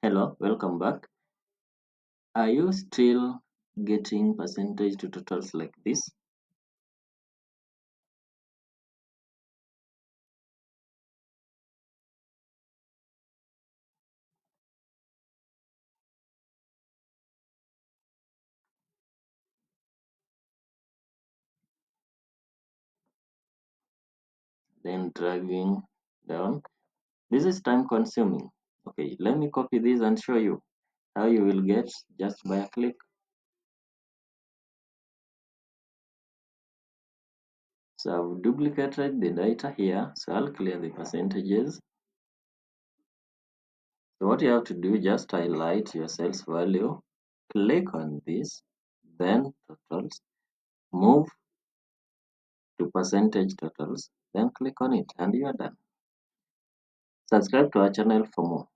Hello, welcome back. Are you still getting percentage to totals like this? Then dragging down. This is time consuming. Okay, let me copy this and show you how you will get just by a click. So I've duplicated the data here, so I'll clear the percentages. So what you have to do, just highlight your sales value, click on this, then totals, move to percentage totals, then click on it and you are done. Subscribe to our channel for more.